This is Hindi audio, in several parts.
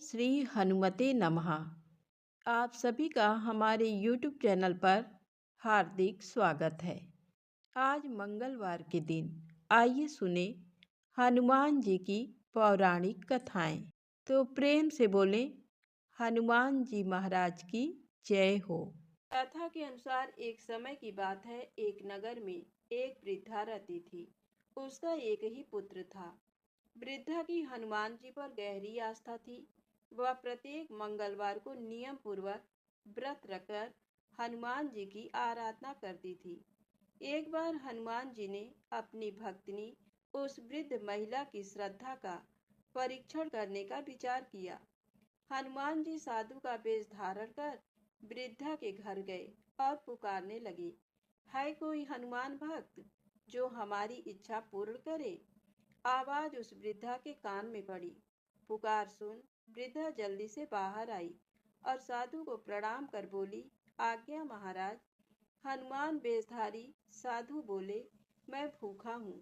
श्री हनुमते नमः। आप सभी का हमारे YouTube चैनल पर हार्दिक स्वागत है। आज मंगलवार के दिन आइए सुने हनुमान जी की पौराणिक कथाएं। तो प्रेम से बोलें हनुमान जी महाराज की जय हो। कथा के अनुसार एक समय की बात है, एक नगर में एक वृद्धा रहती थी। उसका एक ही पुत्र था। वृद्धा की हनुमान जी पर गहरी आस्था थी। वह प्रत्येक मंगलवार को नियम पूर्वक व्रत रखकर हनुमान जी की आराधना करती थी। एक बार हनुमान जी ने अपनी भक्तिनी उस वृद्ध महिला की श्रद्धा का परीक्षण करने का विचार किया। हनुमान जी साधु का वेश धारण कर वृद्धा के घर गए और पुकारने लगे, है कोई हनुमान भक्त जो हमारी इच्छा पूर्ण करे? आवाज उस वृद्धा के कान में पड़ी। पुकार सुन वृद्धा जल्दी से बाहर आई और साधु को प्रणाम कर बोली, आज्ञा महाराज। हनुमान वेशधारी साधु बोले, मैं भूखा हूँ,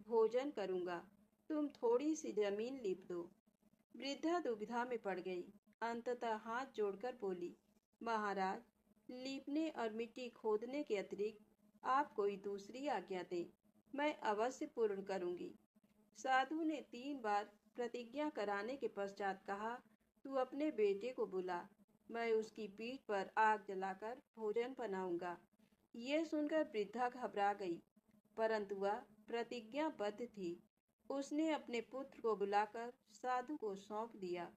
भोजन करूँगा, तुम थोड़ी सी जमीन लीप दो। वृद्धा दुविधा में पड़ गई। अंततः हाथ जोड़कर बोली, महाराज, लीपने और मिट्टी खोदने के अतिरिक्त आप कोई दूसरी आज्ञा दें, मैं अवश्य पूर्ण करूँगी। साधु ने 3 बार प्रतिज्ञा कराने के पश्चात कहा, तू अपने बेटे को बुला, मैं उसकी पीठ पर आग जलाकर भोजन बनाऊंगा। ये सुनकर वृद्धा घबरा गई, परंतु वह प्रतिज्ञाबद्ध थी। उसने अपने पुत्र को बुलाकर साधु को सौंप दिया।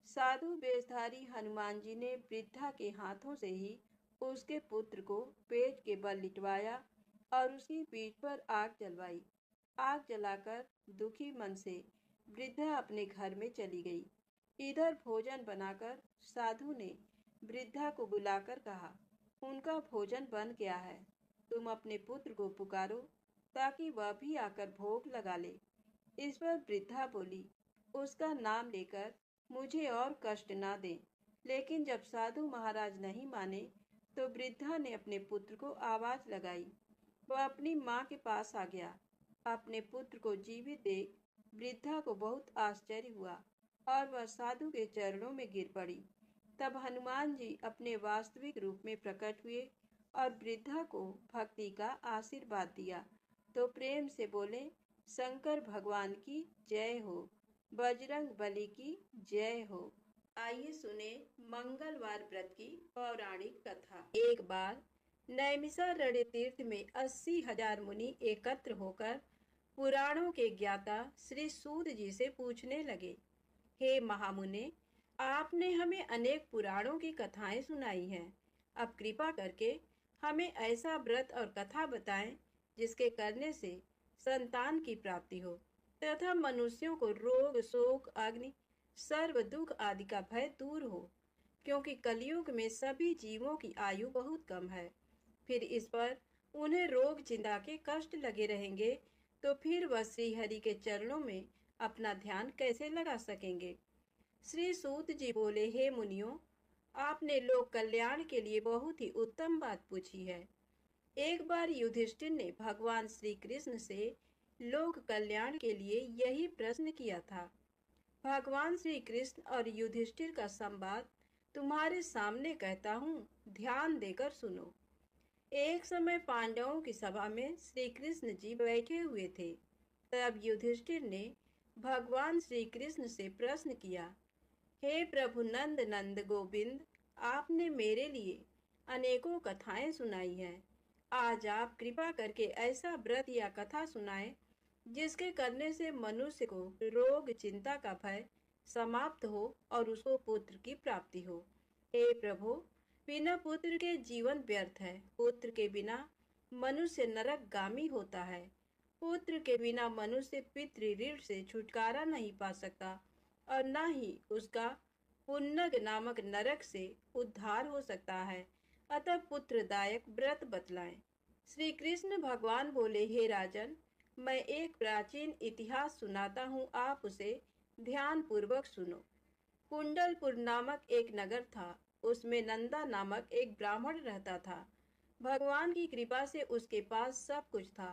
साधु वेशधारी हनुमान जी ने वृद्धा के हाथों से ही उसके पुत्र को पेट के बल लिटवाया और उसकी पीठ पर आग जलवाई। आग जलाकर दुखी मन से वृद्धा अपने घर में चली गई। इधर भोजन बनाकर साधु ने वृद्धा को बुलाकर कहा, उनका भोजन बन गया है, तुम अपने पुत्र को पुकारो ताकि वह भी आकर भोग लगा ले। इस पर वृद्धा बोली, उसका नाम लेकर मुझे और कष्ट ना दें। लेकिन जब साधु महाराज नहीं माने तो वृद्धा ने अपने पुत्र को आवाज लगाई। वह अपनी माँ के पास आ गया। अपने पुत्र को जीवित देख वृद्धा को बहुत आश्चर्य हुआ और वह साधु के चरणों में गिर पड़ी। तब हनुमान जी अपने वास्तविक रूप में प्रकट हुए और वृद्धा को भक्ति का आशीर्वाद दिया। तो प्रेम से बोले, शंकर भगवान की जय हो, बजरंग बली की जय हो। आइए सुने मंगलवार व्रत की पौराणिक कथा। एक बार नैमिषारण्य तीर्थ में 80,000 मुनि एकत्र होकर पुराणों के ज्ञाता श्री सूत जी से पूछने लगे, हे महामुने, आपने हमें अनेक पुराणों की कथाएं सुनाई हैं। अब कृपा करके हमें ऐसा व्रत और कथा बताएं जिसके करने से संतान की प्राप्ति हो तथा मनुष्यों को रोग, शोक, अग्नि, सर्व दुख आदि का भय दूर हो, क्योंकि कलयुग में सभी जीवों की आयु बहुत कम है। फिर इस पर उन्हें रोग चिंता के कष्ट लगे रहेंगे तो फिर वह श्री हरि के चरणों में अपना ध्यान कैसे लगा सकेंगे। श्री सूत जी बोले, हे मुनियों, आपने लोक कल्याण के लिए बहुत ही उत्तम बात पूछी है। एक बार युधिष्ठिर ने भगवान श्री कृष्ण से लोक कल्याण के लिए यही प्रश्न किया था। भगवान श्री कृष्ण और युधिष्ठिर का संवाद तुम्हारे सामने कहता हूँ, ध्यान देकर सुनो। एक समय पांडवों की सभा में श्री कृष्ण जी बैठे हुए थे। तब युधिष्ठिर ने भगवान श्री कृष्ण से प्रश्न किया, हे प्रभु नंद नंद गोविंद, आपने मेरे लिए अनेकों कथाएं सुनाई हैं। आज आप कृपा करके ऐसा व्रत या कथा सुनाएं जिसके करने से मनुष्य को रोग चिंता का भय समाप्त हो और उसको पुत्र की प्राप्ति हो। हे प्रभु, बिना पुत्र के जीवन व्यर्थ है। पुत्र के बिना मनुष्य नरकगामी होता है। पुत्र के बिना मनुष्य पितृ ऋण से छुटकारा नहीं पा सकता और न ही उसका पुन्नग नामक नरक से उद्धार हो सकता है। अतः पुत्रदायक व्रत बतलाएं। श्री कृष्ण भगवान बोले, हे राजन, मैं एक प्राचीन इतिहास सुनाता हूँ, आप उसे ध्यान पूर्वक सुनो। कुंडलपुर नामक एक नगर था। उसमें नंदा नामक एक ब्राह्मण रहता था। भगवान की कृपा से उसके पास सब कुछ था,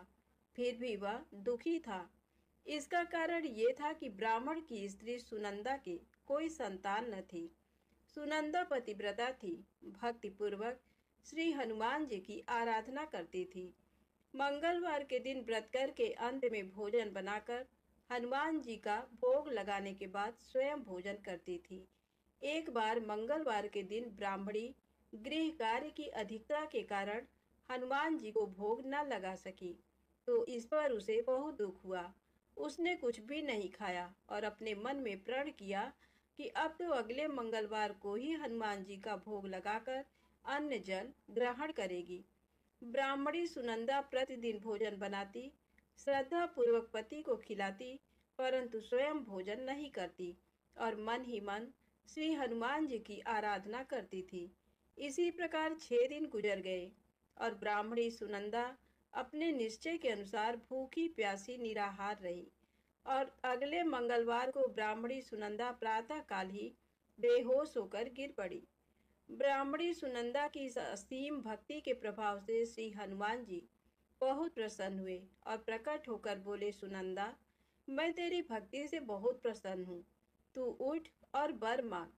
फिर भी वह दुखी था। इसका कारण ये था कि ब्राह्मण की स्त्री सुनंदा के कोई संतान न थी। सुनंदा पतिव्रता थी, भक्तिपूर्वक श्री हनुमान जी की आराधना करती थी। मंगलवार के दिन व्रत करके अंत में भोजन बनाकर हनुमान जी का भोग लगाने के बाद स्वयं भोजन करती थी। एक बार मंगलवार के दिन ब्राह्मणी गृह कार्य की अधिकता के कारण हनुमान जी को भोग न लगा सकी, तो इस पर उसे बहुत दुख हुआ। उसने कुछ भी नहीं खाया और अपने मन में प्रण किया कि अब तो अगले मंगलवार को ही हनुमान जी का भोग लगाकर अन्न जल ग्रहण करेगी। ब्राह्मणी सुनंदा प्रतिदिन भोजन बनाती, श्रद्धा पूर्वक पति को खिलाती, परंतु स्वयं भोजन नहीं करती और मन ही मन श्री हनुमान जी की आराधना करती थी। इसी प्रकार 6 दिन गुजर गए और ब्राह्मणी सुनंदा अपने निश्चय के अनुसार भूखी प्यासी निराहार रही और अगले मंगलवार को ब्राह्मणी सुनंदा प्रातः काल ही बेहोश होकर गिर पड़ी। ब्राह्मणी सुनंदा की इस असीम भक्ति के प्रभाव से श्री हनुमान जी बहुत प्रसन्न हुए और प्रकट होकर बोले, सुनंदा, मैं तेरी भक्ति से बहुत प्रसन्न हूँ, तू उठ और वर मांग।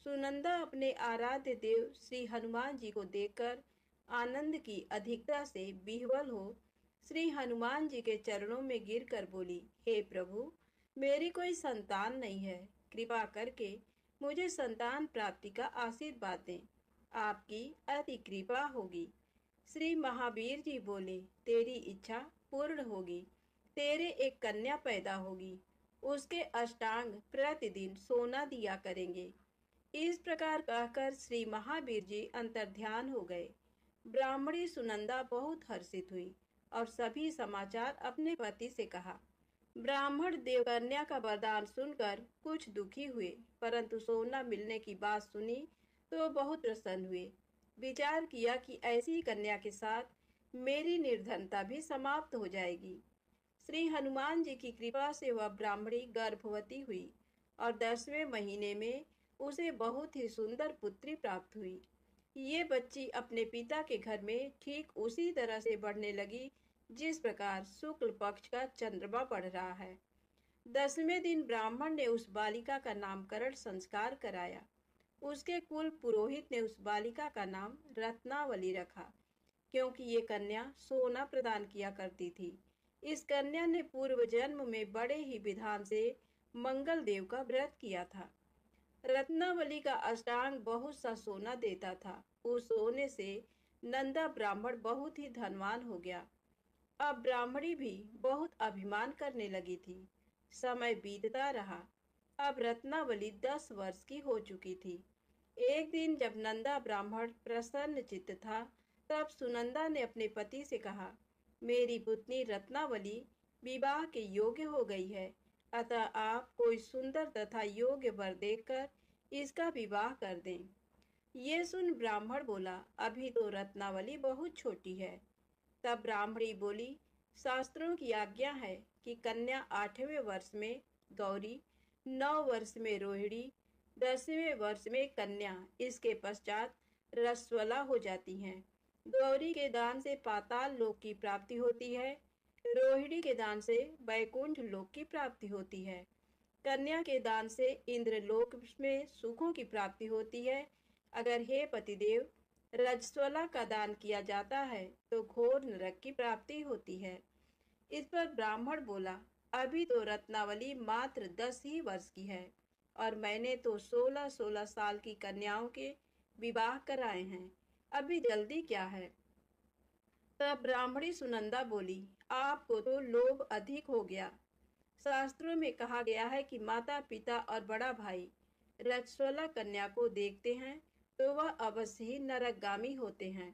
सुनंदा अपने आराध्य देव श्री हनुमान जी को देखकर आनंद की अधिकता से विह्वल हो श्री हनुमान जी के चरणों में गिरकर बोली, हे प्रभु, मेरी कोई संतान नहीं है, कृपा करके मुझे संतान प्राप्ति का आशीर्वाद दें, आपकी अति कृपा होगी। श्री महावीर जी बोले, तेरी इच्छा पूर्ण होगी, तेरे एक कन्या पैदा होगी, उसके अष्टांग प्रतिदिन सोना दिया करेंगे। इस प्रकार कहकर श्री महावीर जी अंतर्ध्यान हो गए। ब्राह्मणी सुनंदा बहुत हर्षित हुई और सभी समाचार अपने पति से कहा। ब्राह्मण देव कन्या का वरदान सुनकर कुछ दुखी हुए, परंतु सोना मिलने की बात सुनी तो बहुत प्रसन्न हुए। विचार किया कि ऐसी कन्या के साथ मेरी निर्धनता भी समाप्त हो जाएगी। श्री हनुमान जी की कृपा से वह ब्राह्मणी गर्भवती हुई और 10वें महीने में उसे बहुत ही सुंदर पुत्री प्राप्त हुई। ये बच्ची अपने पिता के घर में ठीक उसी तरह से बढ़ने लगी जिस प्रकार शुक्ल पक्ष का चंद्रमा बढ़ रहा है। 10वें दिन ब्राह्मण ने उस बालिका का नामकरण संस्कार कराया। उसके कुल पुरोहित ने उस बालिका का नाम रत्नावली रखा, क्योंकि ये कन्या सोना प्रदान किया करती थी। इस कन्या ने पूर्व जन्म में बड़े ही विधान से मंगल देव का व्रत किया था। रत्नावली का अष्टांग बहुत सा सोना देता था। उस सोने से नंदा ब्राह्मण बहुत ही धनवान हो गया। अब ब्राह्मणी भी बहुत अभिमान करने लगी थी। समय बीतता रहा। अब रत्नावली 10 वर्ष की हो चुकी थी। एक दिन जब नंदा ब्राह्मण प्रसन्न चित्त था, तब सुनंदा ने अपने पति से कहा, मेरी पुत्री रत्नावली विवाह के योग्य हो गई है, अतः आप कोई सुंदर तथा योग्य वर देखकर इसका विवाह कर दें। ये सुन ब्राह्मण बोला, अभी तो रत्नावली बहुत छोटी है। तब ब्राह्मणी बोली, शास्त्रों की आज्ञा है कि कन्या 8वें वर्ष में गौरी, 9 वर्ष में रोहिणी, 10वें वर्ष में कन्या, इसके पश्चात रसवला हो जाती हैं। गौरी के दान से पाताल लोक की प्राप्ति होती है, रोहिणी के दान से वैकुंठ लोक की प्राप्ति होती है, कन्या के दान से इंद्रलोक में सुखों की प्राप्ति होती है। अगर हे पतिदेव रजस्वला का दान किया जाता है तो घोर नरक की प्राप्ति होती है। इस पर ब्राह्मण बोला, अभी तो रत्नावली मात्र 10 ही वर्ष की है और मैंने तो 16-16 साल की कन्याओं के विवाह कराए हैं, अभी जल्दी क्या है। तब ब्राह्मणी सुनंदा बोली, आपको तो लोभ अधिक हो गया। शास्त्रों में कहा गया है कि माता पिता और बड़ा भाई रजस्वला कन्या को देखते हैं तो वह अवश्य ही नरकगामी होते हैं।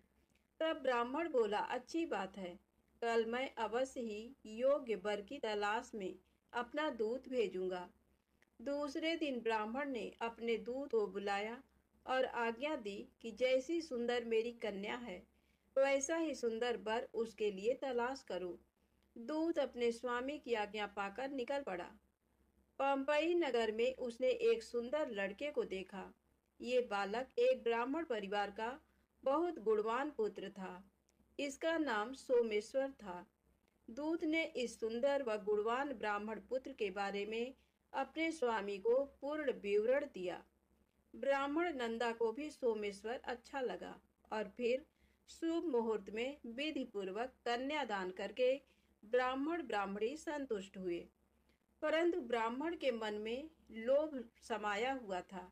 तब ब्राह्मण बोला, अच्छी बात है, कल मैं अवश्य ही योग्य वर की तलाश में अपना दूत भेजूंगा। दूसरे दिन ब्राह्मण ने अपने दूत को बुलाया और आज्ञा दी कि जैसी सुंदर मेरी कन्या है वैसा ही सुंदर वर उसके लिए तलाश करो। दूत अपने स्वामी की आज्ञा पाकर निकल पड़ा। पंपई नगर में उसने एक सुंदर लड़के को देखा। ये बालक एक ब्राह्मण परिवार का बहुत गुणवान पुत्र था। इसका नाम सोमेश्वर था। दूत ने इस सुंदर व गुणवान ब्राह्मण पुत्र के बारे में अपने स्वामी को पूर्ण विवरण दिया। ब्राह्मण नंदा को भी सोमेश्वर अच्छा लगा और फिर शुभ मुहूर्त में विधि पूर्वक कन्यादान करके ब्राह्मण ब्राह्मणी संतुष्ट हुए। परंतु ब्राह्मण के मन में लोभ समाया हुआ था।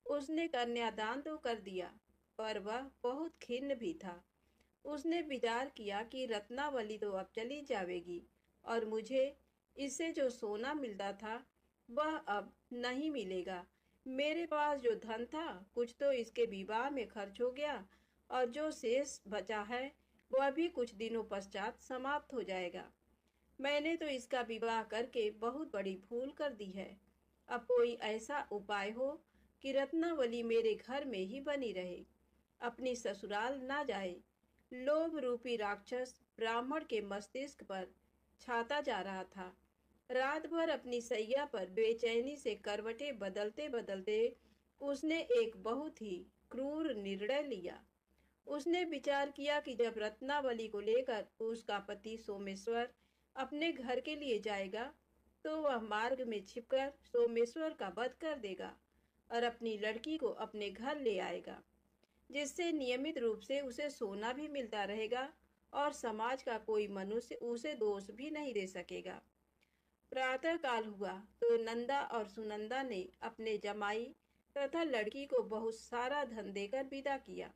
उसने कन्यादान तो कर दिया, पर वह बहुत खिन्न भी था। उसने विचार किया कि रत्नावली तो अब चली जाएगी और मुझे इससे जो सोना मिलता था वह अब नहीं मिलेगा। मेरे पास जो धन था कुछ तो इसके विवाह में खर्च हो गया और जो शेष बचा है वह भी कुछ दिनों पश्चात समाप्त हो जाएगा। मैंने तो इसका विवाह करके बहुत बड़ी भूल कर दी है। अब कोई ऐसा उपाय हो कि रत्नावली मेरे घर में ही बनी रहे, अपनी ससुराल ना जाए। लोभ रूपी राक्षस ब्राह्मण के मस्तिष्क पर छाता जा रहा था। रात भर अपनी सैया पर बेचैनी से करवटें बदलते बदलते उसने एक बहुत ही क्रूर निर्णय लिया। उसने विचार किया कि जब रत्नावली को लेकर उसका पति सोमेश्वर अपने घर के लिए जाएगा तो वह मार्ग में छिपकर सोमेश्वर का वध कर देगा और अपनी लड़की को अपने घर ले आएगा, जिससे नियमित रूप से उसे सोना भी मिलता रहेगा और समाज का कोई मनुष्य उसे दोष भी नहीं दे सकेगा। प्रातः काल हुआ तो नंदा और सुनंदा ने अपने जमाई तथा लड़की को बहुत सारा धन देकर विदा किया।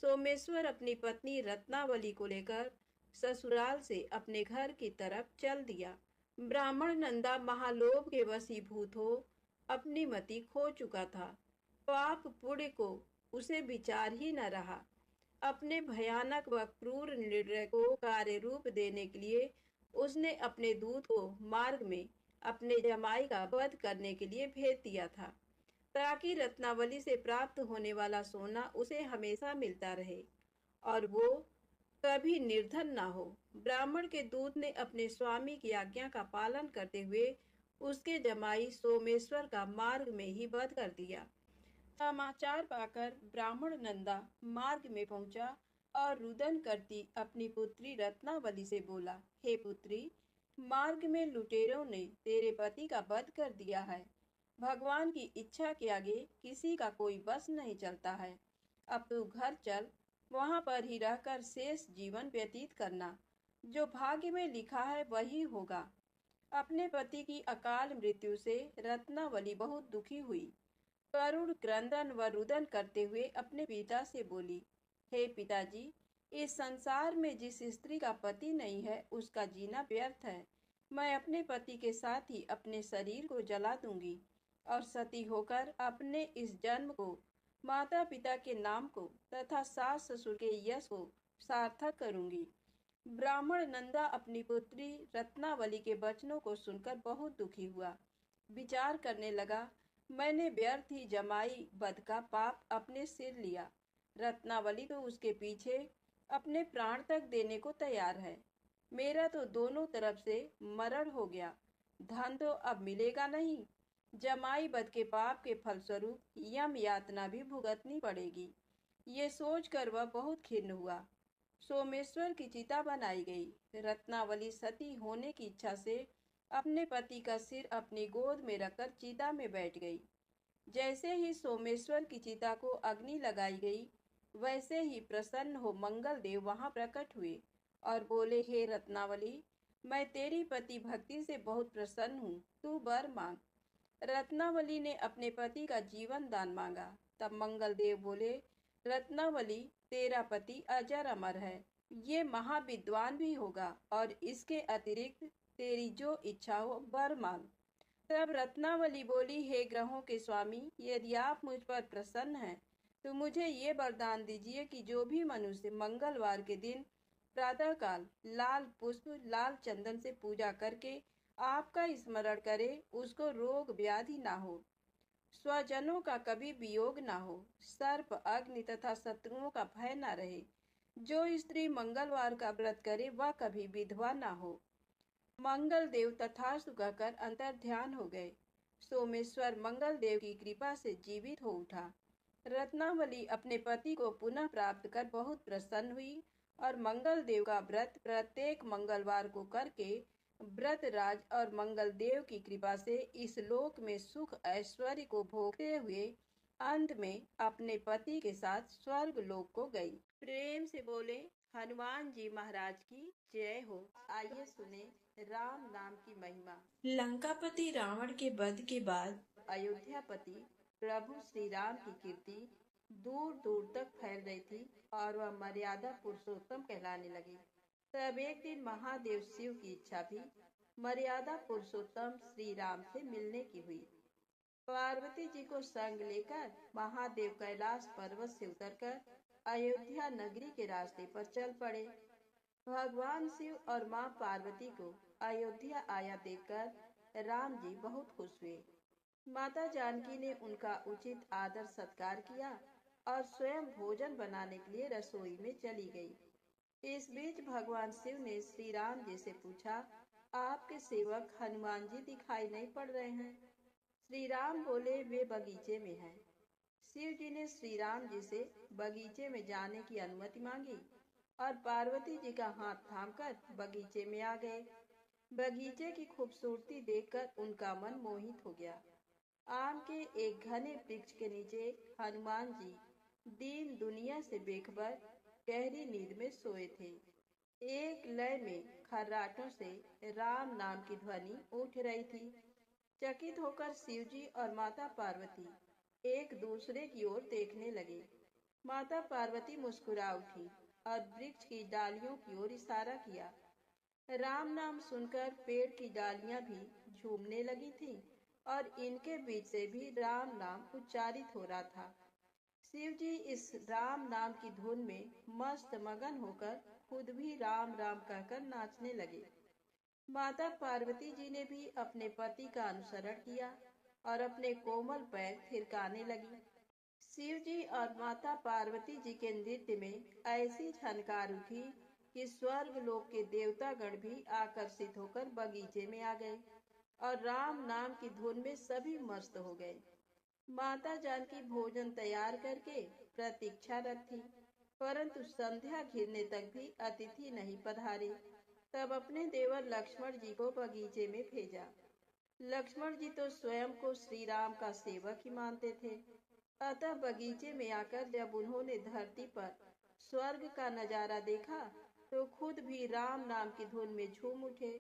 सोमेश्वर अपनी पत्नी रत्नावली को लेकर ससुराल से अपने घर की तरफ चल दिया। ब्राह्मण नंदा महालोभ के वशीभूत हो अपनी मति खो चुका था। पाप पुण्य को उसे विचार ही न रहा। अपने भयानक व क्रूर निर्णय को कार्य रूप देने के लिए उसने अपने दूत को मार्ग में अपने जमाई का वध करने के लिए भेज दिया था, ताकि रत्नावली से प्राप्त होने वाला सोना उसे हमेशा मिलता रहे और वो कभी निर्धन ना हो। ब्राह्मण के दूत ने अपने स्वामी की आज्ञा का पालन करते हुए उसके जमाई सोमेश्वर का मार्ग में ही वध कर दिया। समाचार पाकर ब्राह्मण नंदा मार्ग में पहुंचा और रुदन करती अपनी पुत्री रत्नावली से बोला, हे पुत्री, मार्ग में लुटेरों ने तेरे पति का वध कर दिया है। भगवान की इच्छा के आगे किसी का कोई बस नहीं चलता है। अब तू घर चल, वहां पर ही रहकर शेष जीवन व्यतीत करना। जो भाग्य में लिखा है वही होगा। अपने पति की अकाल मृत्यु से रत्नावली बहुत दुखी हुई। करुण क्रंदन व रुदन करते हुए अपने पिता से बोली, हे पिताजी, इस संसार में जिस स्त्री का पति नहीं है उसका जीना व्यर्थ है। मैं अपने पति के साथ ही अपने शरीर को जला दूंगी और सती होकर अपने इस जन्म को, माता पिता के नाम को तथा सास ससुर के यश को सार्थक करूंगी। ब्राह्मण नंदा अपनी पुत्री रत्नावली के वचनों को सुनकर बहुत दुखी हुआ। विचार करने लगा, मैंने व्यर्थ ही जमाई वध का पाप अपने सिर लिया। रत्नावली तो उसके पीछे अपने प्राण तक देने को तैयार है। मेरा तो दोनों तरफ से मरण हो गया। धन तो अब मिलेगा नहीं। जमाई वध के पाप के फलस्वरूप यम यातना भी भुगतनी पड़ेगी। ये सोचकर वह बहुत खिन्न हुआ। सोमेश्वर की चिता बनाई गई। रत्नावली सती होने की इच्छा से अपने पति का सिर अपनी गोद में रखकर चिता में बैठ गई। जैसे ही सोमेश्वर की चिता को अग्नि लगाई गई, वैसे ही प्रसन्न हो मंगल देव वहां प्रकट हुए और बोले, हे रत्नावली, मैं तेरी पति भक्ति से बहुत प्रसन्न हूँ, तू वर मांग। रत्नावली ने अपने पति का जीवन दान मांगा। तब मंगल देव बोले, रत्नावली, तेरा पति अजर अमर है, ये महाविद्वान भी होगा और इसके अतिरिक्त तेरी जो इच्छा हो वर मांग। तब रत्नावली बोली, हे ग्रहों के स्वामी, यदि आप मुझ पर प्रसन्न हैं तो मुझे ये वरदान दीजिए कि जो भी मनुष्य मंगलवार के दिन प्रातःकाल लाल पुष्प लाल चंदन से पूजा करके आपका स्मरण करे, उसको रोग व्याधि ना हो, स्वजनों का कभी वियोग ना हो, सर्प अग्नि तथा शत्रुओं का भय ना रहे। जो स्त्री मंगलवार का व्रत करे वह कभी विधवा ना हो। मंगल देव तथास्तु कहकर अंतर ध्यान हो गए। सोमेश्वर मंगल देव की कृपा से जीवित हो उठा। रत्नावली अपने पति को पुनः प्राप्त कर बहुत प्रसन्न हुई और मंगल देव का व्रत प्रत्येक मंगलवार को करके व्रत राज और मंगल देव की कृपा से इस लोक में सुख ऐश्वर्य को भोगते हुए अंत में अपने पति के साथ स्वर्ग लोक को गई। प्रेम से बोले हनुमान जी महाराज की जय हो। आइए सुने राम नाम की महिमा। लंकापति रावण के वध के बाद अयोध्यापति प्रभु श्री राम की कीर्ति दूर दूर तक फैल रही थी और वह मर्यादा पुरुषोत्तम कहलाने लगे। तब एक दिन महादेव शिव की इच्छा भी मर्यादा पुरुषोत्तम श्री राम से मिलने की हुई। पार्वती जी को संग लेकर महादेव कैलाश पर्वत से उतरकर अयोध्या नगरी के रास्ते पर चल पड़े। भगवान शिव और माँ पार्वती को अयोध्या आया देखकर राम जी बहुत खुश हुए। माता जानकी ने उनका उचित आदर सत्कार किया और स्वयं भोजन बनाने के लिए रसोई में चली गई। इस बीच भगवान शिव ने श्री राम जी से पूछा, आपके सेवक हनुमान जी दिखाई नहीं पड़ रहे हैं। श्री राम बोले, वे बगीचे में हैं। शिव जी ने श्री राम जी से बगीचे में जाने की अनुमति मांगी और पार्वती जी का हाथ थामकर बगीचे में आ गए। बगीचे की खूबसूरती देखकर उनका मन मोहित हो गया। आम के एक घने वृक्ष के नीचे हनुमान जी दीन दुनिया से बेखबर गहरी नींद में सोए थे। एक लय में खर्राटों से राम नाम की ध्वनि उठ रही थी। चकित होकर शिवजी और माता पार्वती एक दूसरे की ओर देखने लगे। माता पार्वती मुस्कुरा उठी और वृक्ष की डालियों की ओर इशारा किया। राम नाम सुनकर पेड़ की डालियां भी झूमने लगी थीं और इनके बीच से भी राम नाम उच्चारित हो रहा था। शिव जी इस राम नाम की धुन में मस्त मगन होकर खुद भी राम राम कहकर नाचने लगे। माता पार्वती जी ने भी अपने पति का अनुसरण किया और अपने कोमल पैर थिरकाने लगी। शिव जी और माता पार्वती जी के नृत्य में ऐसी झनकार उठी कि स्वर्ग लोक के देवतागण भी आकर्षित होकर बगीचे में आ गए और राम नाम की धुन में सभी मस्त हो गए। माता जानकी भोजन तैयार करके प्रतीक्षारत थी, परंतु संध्या घिरने तक भी अतिथि नहीं पधारे। तब अपने देवर लक्ष्मण जी को बगीचे में भेजा। लक्ष्मण जी तो स्वयं को श्री राम का सेवक ही मानते थे, अतः बगीचे में आकर जब उन्होंने धरती पर स्वर्ग का नजारा देखा तो खुद भी राम नाम की धुन में झूम उठे।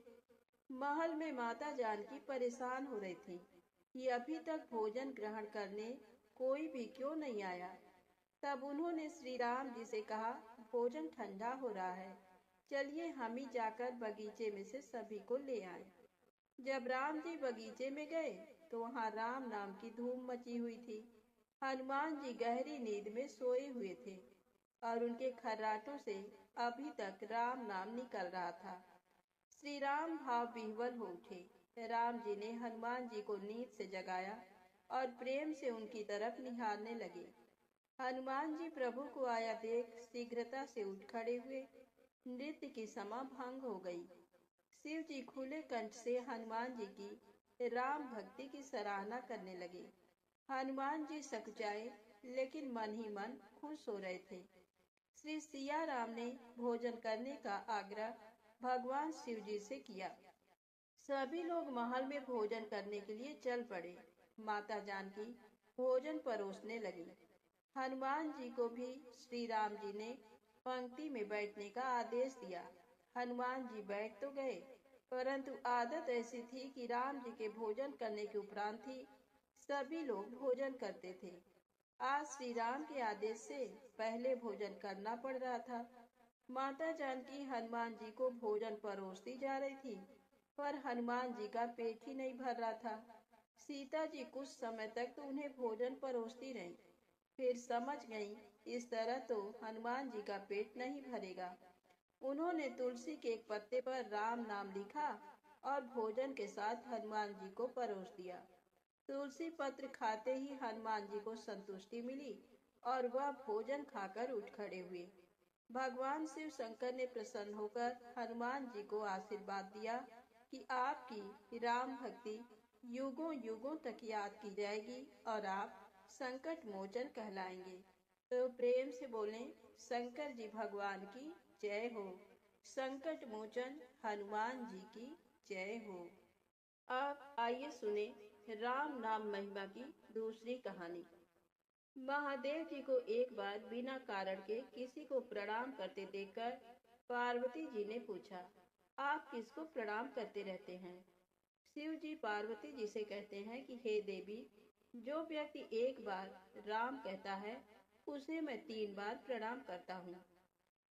महल में माता जानकी परेशान हो रही थी कि अभी तक भोजन ग्रहण करने कोई भी क्यों नहीं आया। तब उन्होंने श्री राम जी से कहा, भोजन ठंडा हो रहा है, चलिए हम ही जाकर बगीचे में से सभी को ले आए। जब राम जी बगीचे में गए तो वहाँ राम नाम की धूम मची हुई थी। हनुमान जी गहरी नींद में सोए हुए थे और उनके खर्राटों से अभी तक राम नाम निकल रहा था। श्री राम भाव विह्वल हो उठे। राम जी ने हनुमान जी को नींद से जगाया और प्रेम से उनकी तरफ निहारने लगे। हनुमान जी प्रभु को आया देख शीघ्रता से उठ खड़े हुए। नृत्य की समा भंग हो गई। शिव जी खुले कंठ से हनुमान जी की राम भक्ति की सराहना करने लगे। हनुमान जी सकुचाए लेकिन मन ही मन खुश हो रहे थे। श्री सिया राम ने भोजन करने का आग्रह भगवान शिव जी से किया। सभी लोग महल में भोजन करने के लिए चल पड़े। माता जानकी भोजन परोसने लगी। हनुमान जी को भी श्री राम जी ने पंक्ति में बैठने का आदेश दिया। हनुमान जी बैठ तो गए, परंतु आदत ऐसी थी कि राम जी के भोजन करने के उपरांत ही सभी लोग भोजन करते थे। आज श्री राम के आदेश से पहले भोजन करना पड़ रहा था। माता जानकी हनुमान जी को भोजन परोसती जा रही थी, पर हनुमान जी का पेट ही नहीं भर रहा था। सीता जी कुछ समय तक तो उन्हें भोजन परोसती रहीं, फिर समझ गईं इस तरह तो हनुमान जी का पेट नहीं भरेगा। उन्होंने तुलसी के एक पत्ते पर राम नाम लिखा और भोजन के साथ हनुमान जी को परोस दिया। तुलसी पत्र खाते ही हनुमान जी को संतुष्टि मिली और वह भोजन खाकर उठ खड़े हुए। भगवान शिव शंकर ने प्रसन्न होकर हनुमान जी को आशीर्वाद दिया कि आपकी राम भक्ति युगों युगों तक याद की जाएगी और आप संकट मोचन कहलाएंगे। तो प्रेम से बोलें शंकर जी भगवान की जय हो। संकट मोचन हनुमान जी की जय हो। अब आइए सुने राम नाम महिमा की दूसरी कहानी। महादेव जी को एक बार बिना कारण के किसी को प्रणाम करते देखकर पार्वती जी ने पूछा, आप किसको प्रणाम करते रहते हैं? शिव जी पार्वती जी से कहते हैं कि हे देवी, जो व्यक्ति एक बार राम कहता है उसे मैं 3 बार प्रणाम करता हूँ।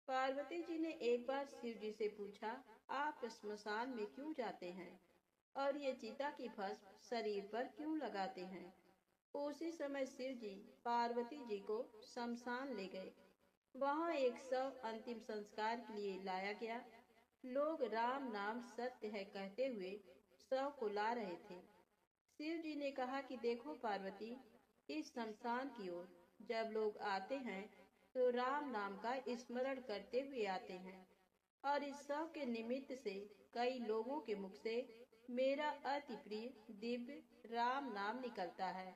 पार्वती जी ने एक बार शिव जी से पूछा, आप स्मशान में क्यों जाते हैं और ये चिता की भस्म शरीर पर क्यों लगाते हैं? उसी समय शिव जी पार्वती जी को शमशान ले गए। वहां एक शव अंतिम संस्कार के लिए लाया गया। लोग राम नाम सत्य है कहते हुए शव को ला रहे थे। शिव जी ने कहा कि देखो पार्वती, इस शमशान की ओर जब लोग आते हैं तो राम नाम का स्मरण करते हुए आते हैं और इस शव के निमित्त से कई लोगों के मुख से मेरा अति प्रिय दिव्य राम नाम निकलता है।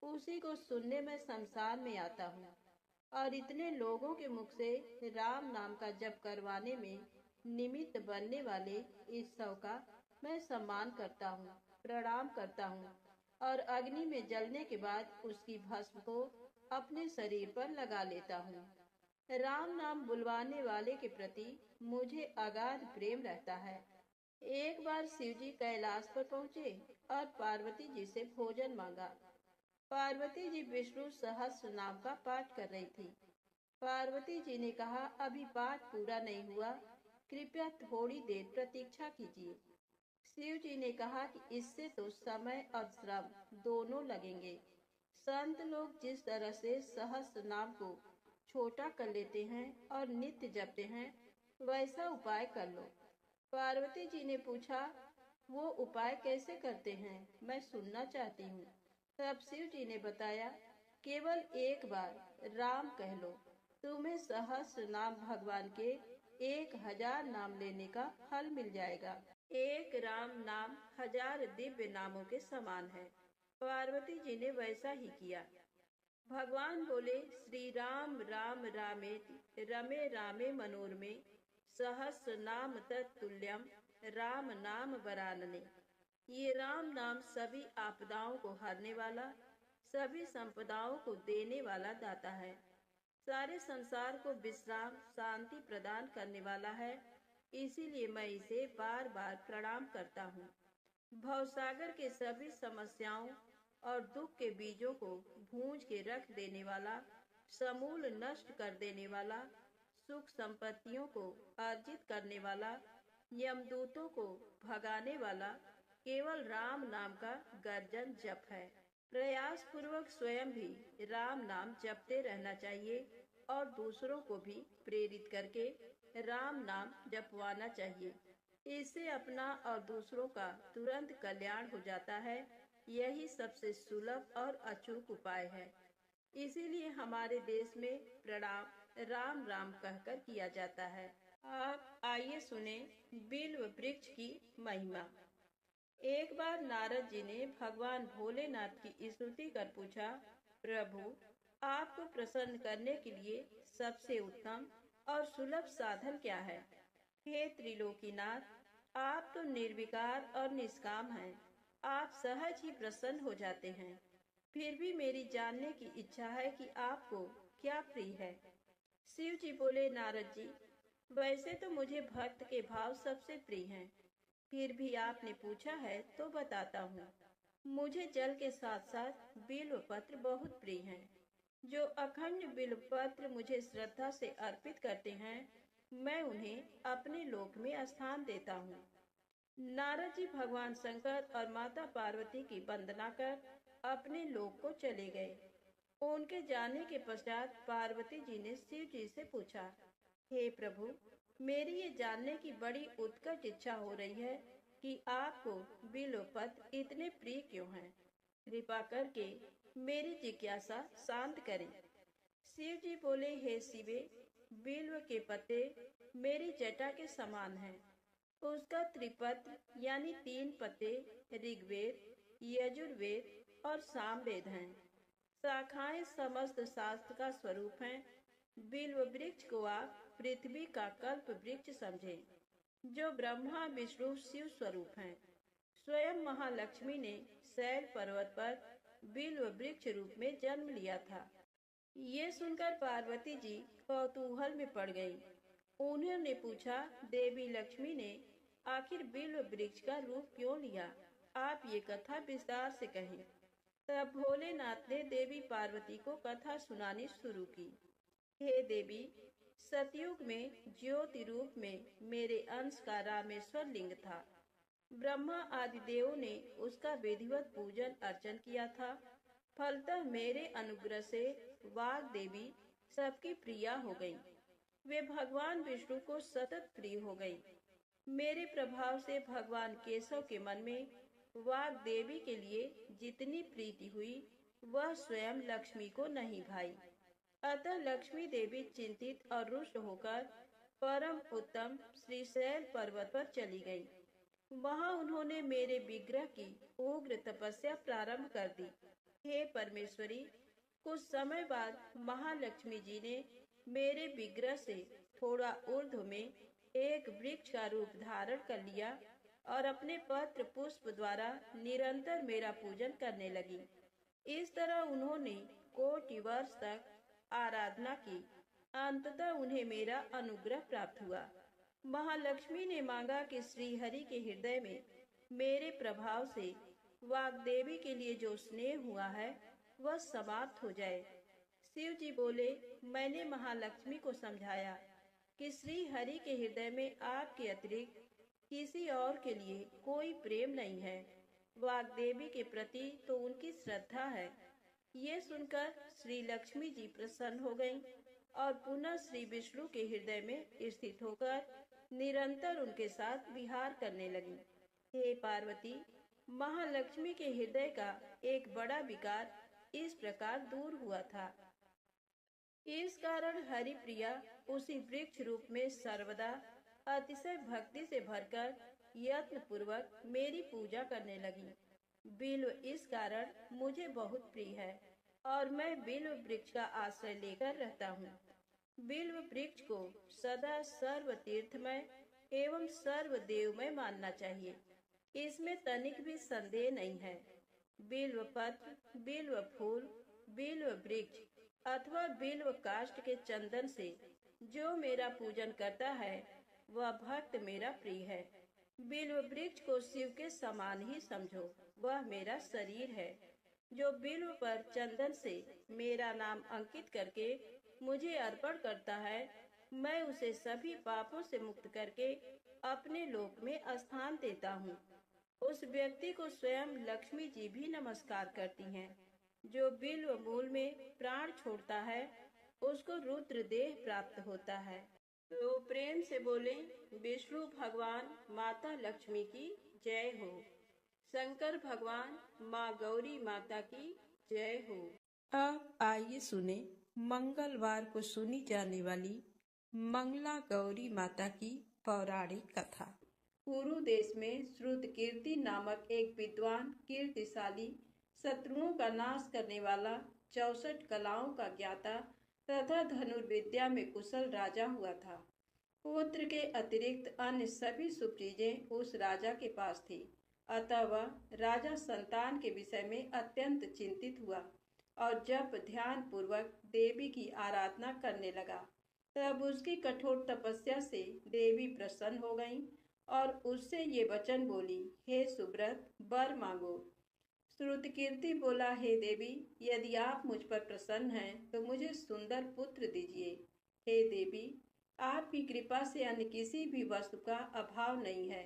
उसी को सुनने में शमशान में आता हूँ और इतने लोगों के मुख से राम नाम का जप करवाने में निमित्त बनने वाले इस शव का मैं सम्मान करता हूँ, प्रणाम करता हूँ और अग्नि में जलने के बाद उसकी भस्म को अपने शरीर पर लगा लेता हूँ। राम नाम बुलवाने वाले के प्रति मुझे अगाध प्रेम रहता है। एक बार शिव जी कैलाश पर पहुँचे और पार्वती जी से भोजन मांगा। पार्वती जी विष्णु सहस्त्र नाम का पाठ कर रही थी। पार्वती जी ने कहा, अभी पाठ पूरा नहीं हुआ, कृपया थोड़ी देर प्रतीक्षा कीजिए। शिव जी ने कहा कि इससे तो समय और श्रम दोनों लगेंगे। संत लोग जिस तरह से सहस्त्र नाम को छोटा कर लेते हैं और नित्य जपते हैं, वैसा उपाय कर लो। पार्वती जी ने पूछा, वो उपाय कैसे करते हैं, मैं सुनना चाहती हूँ। तब शिव जी ने बताया, केवल एक बार राम कह लो, तुम्हें सहस्त्र नाम भगवान के 1000 नाम लेने का फल मिल जाएगा। एक राम नाम 1000 दिव्य नामों के समान है। पार्वती जी ने वैसा ही किया। भगवान बोले, श्री राम राम रामेति रमे रामे मनोरमे सहस्र नाम तत्तुल्यम राम नाम वरानने। ये राम नाम सभी आपदाओं को हरने वाला, सभी संपदाओं को देने वाला दाता है। सारे संसार को विश्राम शांति प्रदान करने वाला है। इसीलिए मैं इसे बार बार प्रणाम करता हूँ। भवसागर के सभी समस्याओं और दुख के बीजों को भूंज के रख देने वाला, समूल नष्ट कर देने वाला, सुख संपत्तियों को अर्जित करने वाला, यमदूतों को भगाने वाला केवल राम नाम का गर्जन जप है। प्रयास पूर्वक स्वयं भी राम नाम जपते रहना चाहिए और दूसरों को भी प्रेरित करके राम नाम जपवाना चाहिए। इससे अपना और दूसरों का तुरंत कल्याण हो जाता है। यही सबसे सुलभ और अचूक उपाय है। इसीलिए हमारे देश में प्रणाम राम राम कहकर किया जाता है। आप आइए सुने बिल्व वृक्ष की महिमा। एक बार नारद जी ने भगवान भोलेनाथ की स्तुति कर पूछा, प्रभु, आपको प्रसन्न करने के लिए सबसे उत्तम और सुलभ साधन क्या है? हे त्रिलोकीनाथ, आप तो निर्विकार और निष्काम हैं। आप सहज ही प्रसन्न हो जाते हैं। फिर भी मेरी जानने की इच्छा है कि आपको क्या प्रिय है। शिव जी बोले, नारद जी, वैसे तो मुझे भक्त के भाव सबसे प्रिय हैं। फिर भी आपने पूछा है तो बताता हूँ। मुझे जल के साथ साथ बिल्व पत्र बहुत प्रिय हैं। जो अखंड बिल्व पत्र मुझे श्रद्धा से अर्पित करते हैं, मैं उन्हें अपने लोक में स्थान देता हूँ। नारद जी भगवान शंकर और माता पार्वती की वंदना कर अपने लोक को चले गए। उनके जाने के पश्चात पार्वती जी ने शिव जी से पूछा, हे प्रभु, मेरी ये जानने की बड़ी उत्कट इच्छा हो रही है कि आपको बिल्व पत्र इतने प्रिय क्यों हैं। कृपा करके मेरी जिज्ञासा शांत करें। शिव जी बोले, हे शिवे, बिल्व के पत्ते मेरी जटा के समान हैं। उसका त्रिपत्र यानी 3 पत्ते ऋग्वेद, यजुर्वेद और सामवेद हैं। शाखाएं समस्त शास्त्र का स्वरूप हैं। बिल्व वृक्ष को आप पृथ्वी का कल्प वृक्ष समझें, जो ब्रह्मा विष्णु शिव स्वरूप हैं। स्वयं महालक्ष्मी ने शैल पर्वत पर बिल्व वृक्ष रूप में जन्म लिया था। ये सुनकर पार्वती जी कौतूहल में पड़ गईं। उन्होंने पूछा, देवी लक्ष्मी ने आखिर बिल्व वृक्ष का रूप क्यों लिया? आप ये कथा विस्तार से कहें। तब भोलेनाथ ने देवी पार्वती को कथा सुनानी शुरू की। हे देवी, सतयुग में ज्योति रूप में मेरे अंश का रामेश्वर लिंग था। ब्रह्मा आदि देवों ने उसका विधिवत पूजन अर्चन किया था। फलतः मेरे अनुग्रह से वाग देवी सबकी प्रिया हो गई। वे भगवान विष्णु को सतत प्रिय हो गई। मेरे प्रभाव से भगवान केशव के मन में वाग देवी के लिए जितनी प्रीति हुई, वह स्वयं लक्ष्मी को नहीं भाई। अतः लक्ष्मी देवी चिंतित और रुष्ट होकर परम उत्तम श्रीशैल पर्वत पर चली गई। वहां उन्होंने मेरे विग्रह की उग्र तपस्या प्रारंभ कर दी। हे परमेश्वरी, कुछ समय बाद महालक्ष्मी जी ने मेरे विग्रह से थोड़ा ऊर्ध्व में एक वृक्ष का रूप धारण कर लिया और अपने पत्र पुष्प द्वारा निरंतर मेरा पूजन करने लगी। इस तरह उन्होंने कोटि वर्ष तक आराधना की। अंततः उन्हें मेरा अनुग्रह प्राप्त हुआ। महालक्ष्मी ने मांगा कि श्री हरि के हृदय में मेरे प्रभाव से वाग्देवी के लिए जो स्नेह हुआ है वह समाप्त हो जाए। शिव जी बोले, मैंने महालक्ष्मी को समझाया कि श्री हरि के हृदय में आपके अतिरिक्त किसी और के लिए कोई प्रेम नहीं है। वाग्देवी के प्रति तो उनकी श्रद्धा है। ये सुनकर श्री लक्ष्मी जी प्रसन्न हो गईं और पुनः श्री विष्णु के हृदय में स्थित होकर निरंतर उनके साथ विहार करने लगी। हे पार्वती, महालक्ष्मी के हृदय का एक बड़ा विकार इस प्रकार दूर हुआ था। इस कारण हरिप्रिया उसी वृक्ष रूप में सर्वदा अतिशय भक्ति से भरकर यत्न पूर्वक मेरी पूजा करने लगी। बिल्व इस कारण मुझे बहुत प्रिय है और मैं बिल्व वृक्ष का आश्रय लेकर रहता हूँ। बिल्व वृक्ष को सदा सर्व तीर्थमय एवं सर्व देवमय मानना चाहिए, इसमें तनिक भी संदेह नहीं है। बिल्व पत्र, बिल्व फूल, बिल्व वृक्ष अथवा बिल्व काष्ठ के चंदन से जो मेरा पूजन करता है वह भक्त मेरा प्रिय है। बिल्व वृक्ष को शिव के समान ही समझो, वह मेरा शरीर है। जो बिल्व पर चंदन से मेरा नाम अंकित करके मुझे अर्पण करता है, मैं उसे सभी पापों से मुक्त करके अपने लोक में स्थान देता हूँ। उस व्यक्ति को स्वयं लक्ष्मी जी भी नमस्कार करती हैं। जो बिल्व मूल में प्राण छोड़ता है उसको रुद्र देह प्राप्त होता है। तो प्रेम से बोले, विष्णु भगवान माता लक्ष्मी की जय हो। शंकर भगवान माँ गौरी माता की जय हो। अब आइए सुने मंगलवार को सुनी जाने वाली मंगला गौरी माता की पौराणिक कथा। कुरु देश में श्रुतकीर्ति नामक एक विद्वान, कीर्तिशाली, शत्रुओं का नाश करने वाला, 64 कलाओं का ज्ञाता तथा धनुर्विद्या में कुशल राजा हुआ था। पुत्र के अतिरिक्त अन्य सभी शुभ चीजें उस राजा के पास थी। अतः वह राजा संतान के विषय में अत्यंत चिंतित हुआ और जब ध्यान पूर्वक देवी की आराधना करने लगा, तब उसकी कठोर तपस्या से देवी प्रसन्न हो गईं और उससे ये वचन बोली, हे सुब्रत, वर मांगो। श्रुतकीर्ति बोला, हे देवी, यदि आप मुझ पर प्रसन्न हैं तो मुझे सुंदर पुत्र दीजिए। हे देवी, आपकी कृपा से अन्य किसी भी वस्तु का अभाव नहीं है।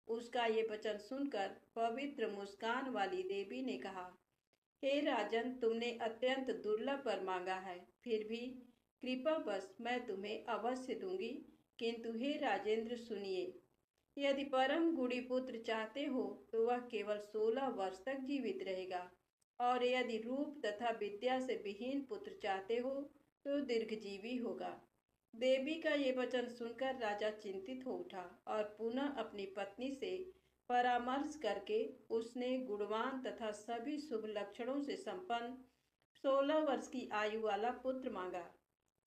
उसका ये वचन सुनकर पवित्र मुस्कान वाली देवी ने कहा, हे राजन, तुमने अत्यंत दुर्लभ वर मांगा है, फिर भी कृपावश मैं तुम्हें अवश्य दूंगी। किंतु हे राजेंद्र, सुनिए, यदि परम गुणी पुत्र चाहते हो तो वह केवल 16 वर्ष तक जीवित रहेगा, और यदि रूप तथा विद्या से विहीन पुत्र चाहते हो तो दीर्घजीवी होगा। देवी का ये वचन सुनकर राजा चिंतित हो उठा और पुनः अपनी पत्नी से परामर्श करके उसने गुणवान तथा सभी शुभ लक्षणों से संपन्न 16 वर्ष की आयु वाला पुत्र मांगा।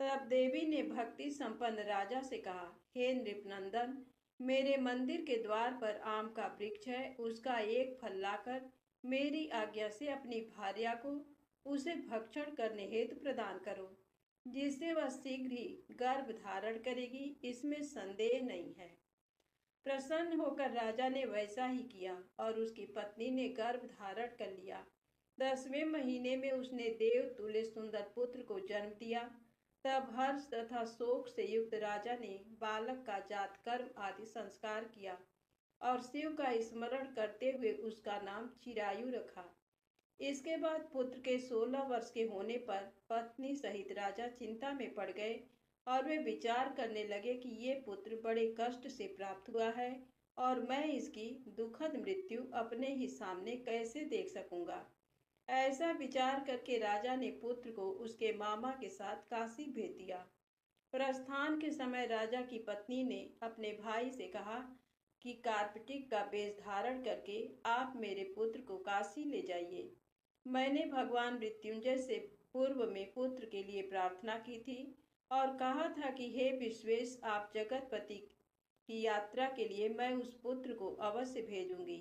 तब देवी ने भक्ति संपन्न राजा से कहा, हे नृपनंदन, मेरे मंदिर के द्वार पर आम का वृक्ष है, उसका एक फल लाकर मेरी आज्ञा से अपनी भार्या को उसे भक्षण करने हेतु प्रदान करो, जिससे वह शीघ्र ही गर्भ धारण करेगी, इसमें संदेह नहीं है। प्रसन्न होकर राजा ने वैसा ही किया और उसकी पत्नी ने गर्भ धारण कर लिया। 10वें महीने में उसने देव तुल्य सुंदर पुत्र को जन्म दिया। तब हर्ष तथा शोक से युक्त राजा ने बालक का जात कर्म आदि संस्कार किया और शिव का स्मरण करते हुए उसका नाम चिरायु रखा। इसके बाद पुत्र के 16 वर्ष के होने पर पत्नी सहित राजा चिंता में पड़ गए और वे विचार करने लगे कि ये पुत्र बड़े कष्ट से प्राप्त हुआ है और मैं इसकी दुखद मृत्यु अपने ही सामने कैसे देख सकूंगा। ऐसा विचार करके राजा ने पुत्र को उसके मामा के साथ काशी भेज दिया। प्रस्थान के समय राजा की पत्नी ने अपने भाई से कहा कि कार्पटिक का वेश धारण करके आप मेरे पुत्र को काशी ले जाइए। मैंने भगवान मृत्युंजय से पूर्व में पुत्र के लिए प्रार्थना की थी और कहा था कि हे विश्वेश, आप जगतपति की यात्रा के लिए मैं उस पुत्र को अवश्य भेजूंगी।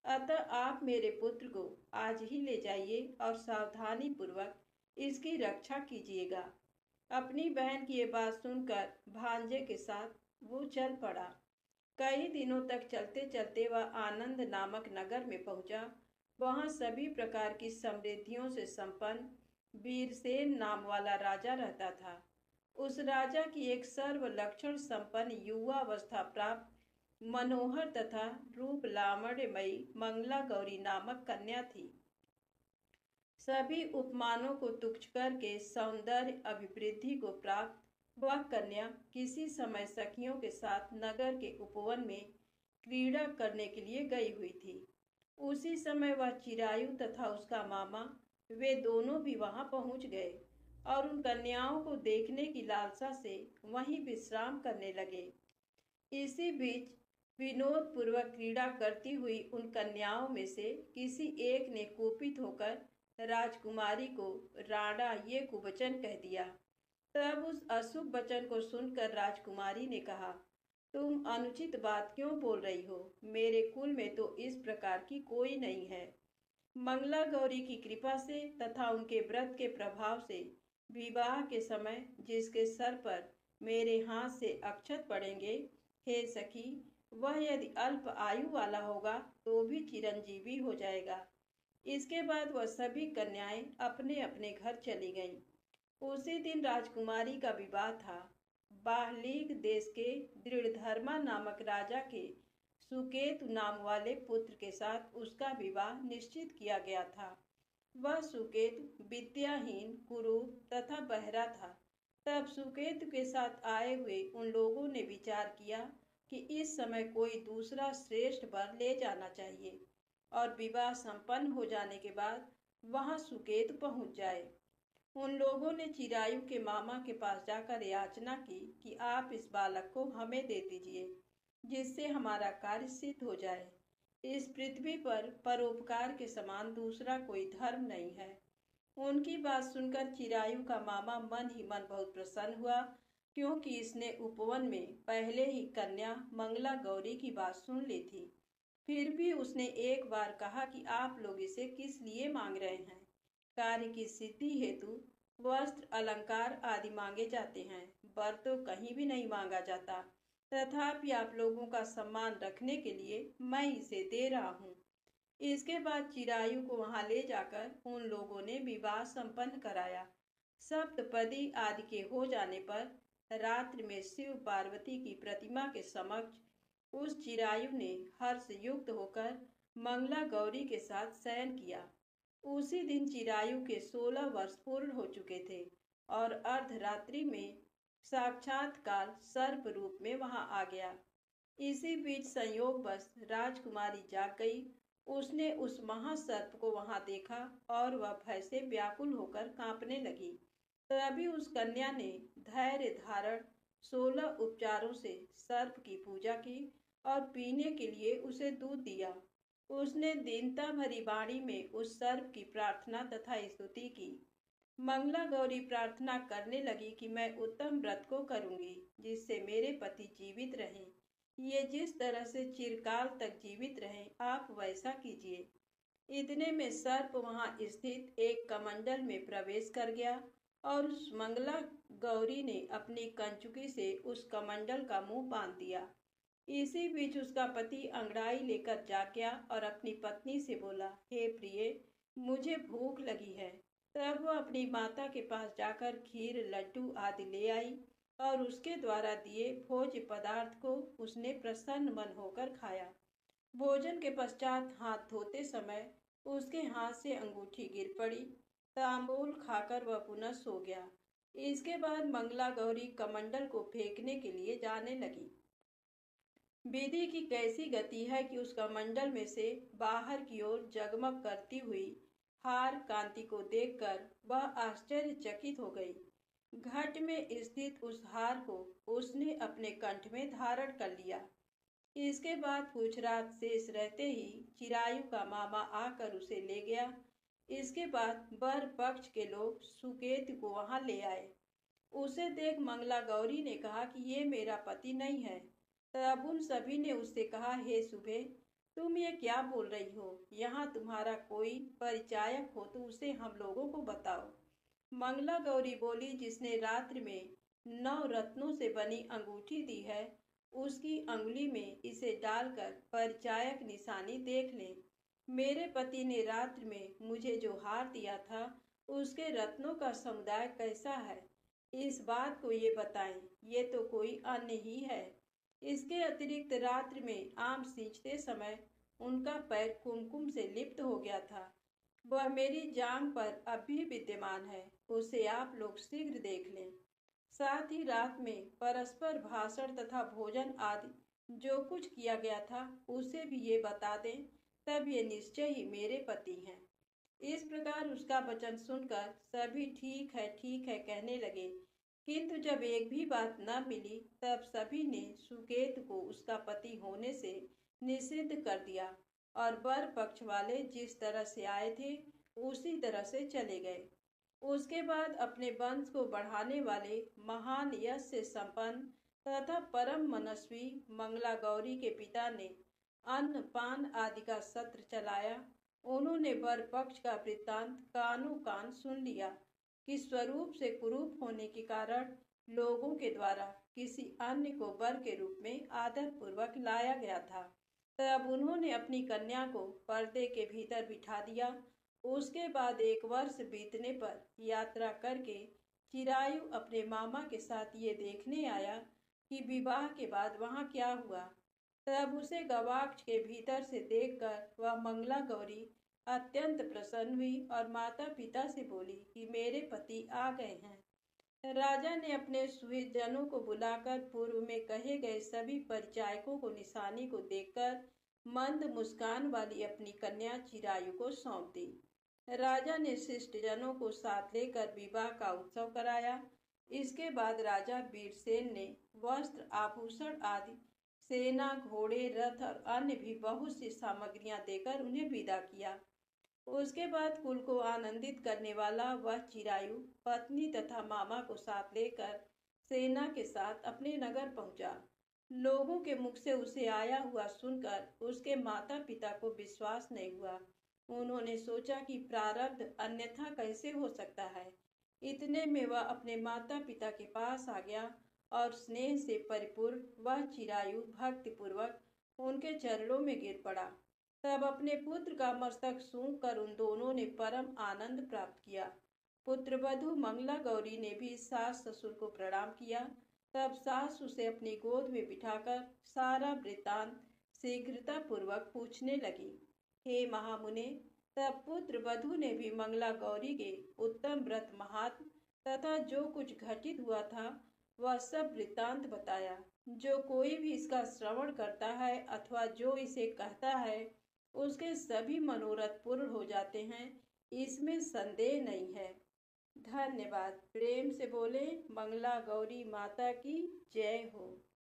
अतः आप मेरे पुत्र को आज ही ले जाइए और सावधानी पूर्वक इसकी रक्षा कीजिएगा। अपनी बहन की ये बात सुनकर भांजे के साथ वो चल पड़ा। कई दिनों तक चलते चलते वह आनंद नामक नगर में पहुंचा। वहां सभी प्रकार की समृद्धियों से संपन्न वीरसेन नाम वाला राजा रहता था। उस राजा की एक सर्वलक्षण संपन्न युवावस्था प्राप्त मनोहर तथा रूप लावण्यमयी मंगला गौरी नामक कन्या थी। सभी उपमानों को तुच्छ करके सौंदर्य अभिवृद्धि को प्राप्त वह कन्या किसी समय सखियों के साथ नगर के उपवन में क्रीड़ा करने के लिए गई हुई थी। उसी समय वह चिरायु तथा उसका मामा वे दोनों भी वहां पहुंच गए और उन कन्याओं को देखने की लालसा से वहीं विश्राम करने लगे। इसी बीच विनोद पूर्वक क्रीड़ा करती हुई उन कन्याओं में से किसी एक ने कुपित होकर राजकुमारी को राणा ये कुवचन कह दिया। तब उस अशुभ वचन को सुनकर राजकुमारी ने कहा, तुम अनुचित बात क्यों बोल रही हो? मेरे कुल में तो इस प्रकार की कोई नहीं है। मंगला गौरी की कृपा से तथा उनके व्रत के प्रभाव से विवाह के समय जिसके सर पर मेरे हाथ से अक्षत पड़ेंगे, हे सखी, वह यदि अल्प आयु वाला होगा तो भी चिरंजीवी हो जाएगा। इसके बाद वह सभी कन्याएं अपने अपने घर चली गईं। उसी दिन राजकुमारी का विवाह था। बाहलीक देश के दृढ़धर्मा नामक राजा के सुकेतु नाम वाले पुत्र के साथ उसका विवाह निश्चित किया गया था। वह सुकेतु विद्याहीन, कुरूप तथा बहरा था। तब सुकेतु के साथ आए हुए उन लोगों ने विचार किया कि इस समय कोई दूसरा श्रेष्ठ वर ले जाना चाहिए और विवाह संपन्न हो जाने के बाद वहां सुकेतु पहुंच जाए। उन लोगों ने चिरायु के मामा के पास जाकर याचना की कि आप इस बालक को हमें दे दीजिए, जिससे हमारा कार्य सिद्ध हो जाए। इस पृथ्वी पर परोपकार के समान दूसरा कोई धर्म नहीं है। उनकी बात सुनकर चिरायु का मामा मन ही मन बहुत प्रसन्न हुआ, क्योंकि इसने उपवन में पहले ही कन्या मंगला गौरी की बात सुन ली थी। फिर भी उसने एक बार कहा कि आप लोग इसे किस लिए मांग रहे हैं? कार्य की सिद्धि हेतु वस्त्र, अलंकार आदि मांगे जाते हैं, वर तो कहीं भी नहीं मांगा जाता। तथापि आप लोगों का सम्मान रखने के लिए मैं इसे दे रहा हूँ। इसके बाद चिरायु को वहां ले जाकर उन लोगों ने विवाह संपन्न कराया। सप्तपदी आदि के हो जाने पर रात्रि में शिव पार्वती की प्रतिमा के समक्ष उस चिरायु ने हर्ष युक्त होकर मंगला गौरी के साथ शयन किया। उसी दिन चिरायु के 16 वर्ष पूर्ण हो चुके थे और अर्धरात्रि में साक्षात्कार सर्प रूप में वहां आ गया। इसी बीच संयोगवश राजकुमारी जाग गई। उसने उस महासर्प को वहां देखा और वह भय से व्याकुल होकर कांपने लगी। तभी उस कन्या ने धैर्य धारण 16 उपचारों से सर्प की पूजा की और पीने के लिए उसे दूध दिया। उसने दीनता भरी वाणी में उस सर्प की प्रार्थना तथा स्तुति की। मंगला गौरी प्रार्थना करने लगी कि मैं उत्तम व्रत को करूंगी जिससे मेरे पति जीवित रहें। ये जिस तरह से चिरकाल तक जीवित रहें, आप वैसा कीजिए। इतने में सर्प वहां स्थित एक कमंडल में प्रवेश कर गया और उस मंगला गौरी ने अपनी कंचुकी से उस कमंडल का मुंह बांध दिया। इसी बीच उसका पति अंगड़ाई लेकर जाग गया और अपनी पत्नी से बोला, हे प्रिय, मुझे भूख लगी है। तब वह अपनी माता के पास जाकर खीर, लड्डू आदि ले आई और उसके द्वारा दिए भोज्य पदार्थ को उसने प्रसन्न मन होकर खाया। भोजन के पश्चात हाथ धोते समय उसके हाथ से अंगूठी गिर पड़ी। तांबूल खाकर वह पुनः सो गया। इसके बाद मंगला गौरी कमंडल को फेंकने के लिए जाने लगी। विधि की कैसी गति है कि उस कमंडल में से बाहर की ओर जगमग करती हुई हार कांति को देखकर वह आश्चर्यचकित हो गई। घट में स्थित उस हार को उसने अपने कंठ में धारण कर लिया। इसके बाद कुछ रात शेष रहते ही चिरायु का मामा आकर उसे ले गया। इसके बाद वर पक्ष के लोग सुकेतु को वहां ले आए। उसे देख मंगला गौरी ने कहा कि ये मेरा पति नहीं है। तब उन सभी ने उससे कहा, हे सुबे, तुम ये क्या बोल रही हो? यहाँ तुम्हारा कोई परिचायक हो तो उसे हम लोगों को बताओ। मंगला गौरी बोली, जिसने रात्रि में 9 रत्नों से बनी अंगूठी दी है, उसकी अंगुली में इसे डालकर परिचायक निशानी देख लें। मेरे पति ने रात्रि में मुझे जो हार दिया था उसके रत्नों का समुदाय कैसा है, इस बात को ये बताएं। ये तो कोई अन्य ही है। इसके अतिरिक्त रात्रि में आम सींचते समय उनका पैर कुमकुम से लिप्त हो गया था। वह मेरी जांघ पर अब भी विद्यमान है। उसे आप लोग शीघ्र देख लें। साथ ही रात में परस्पर भाषण तथा भोजन आदि जो कुछ किया गया था उसे भी ये बता दें, तब ये निश्चय ही मेरे पति हैं। इस प्रकार उसका वचन सुनकर सभी ठीक है कहने लगे, किंतु जब एक भी बात न मिली तब सभी ने सुकेतु को उसका पति होने से निषिद्ध कर दिया और वर पक्ष वाले जिस तरह से आए थे उसी तरह से चले गए। उसके बाद अपने वंश को बढ़ाने वाले महान यश से संपन्न तथा परम मनस्वी मंगला गौरी के पिता ने अन्न पान आदि का सत्र चलाया। उन्होंने वर पक्ष का वृत्तांत कानों कान सुन लिया कि स्वरूप से कुरूप होने के कारण लोगों के द्वारा किसी अन्य को वर के रूप में आदर पूर्वक लाया गया था। तब उन्होंने अपनी कन्या को पर्दे के भीतर बिठा दिया। उसके बाद 1 वर्ष बीतने पर यात्रा करके चिरायु अपने मामा के साथ ये देखने आया कि विवाह के बाद वहाँ क्या हुआ। तब उसे गवाक्ष के भीतर से देखकर वह मंगला गौरी अत्यंत प्रसन्न हुई और माता पिता से बोली कि मेरे पति आ गए हैं। राजा ने अपने सुहृदजनों को बुलाकर पूर्व में कहे गए सभी परिचायकों को निशानी को देखकर मंद मुस्कान वाली अपनी कन्या चिरायु को सौंप दी। राजा ने शिष्टजनों को साथ लेकर विवाह का उत्सव कराया। इसके बाद राजा वीरसेन ने वस्त्र, आभूषण आदि, सेना, घोड़े, रथ और अन्य भी बहुत सी सामग्रियां देकर उन्हें विदा किया। उसके बाद कुल को आनंदित करने वाला वह चिरायु पत्नी तथा मामा को साथ लेकर सेना के साथ अपने नगर पहुंचा। लोगों के मुख से उसे आया हुआ सुनकर उसके माता पिता को विश्वास नहीं हुआ। उन्होंने सोचा कि प्रारब्ध अन्यथा कैसे हो सकता है। इतने में वह अपने माता पिता के पास आ गया और स्नेह से परिपूर्ण वह चिरायु भक्तिपूर्वक उनके चरणों में गिर पड़ा। तब अपने पुत्र का मस्तक सूंघ कर उन दोनों ने परम आनंद प्राप्त किया। पुत्रवधू मंगला गौरी ने भी सास ससुर को प्रणाम किया। तब सास उसे अपनी गोद में बिठाकर सारा वृत्तांत शीघ्रता पूर्वक पूछने लगी। हे महामुने, तब पुत्र वधू ने भी मंगला गौरी के उत्तम व्रत महात्म तथा जो कुछ घटित हुआ था वह सब वृत्तांत बताया। जो कोई भी इसका श्रवण करता है अथवा जो इसे कहता है उसके सभी मनोरथ पूर्ण हो जाते हैं, इसमें संदेह नहीं है। धन्यवाद। प्रेम से बोले मंगला गौरी माता की जय हो।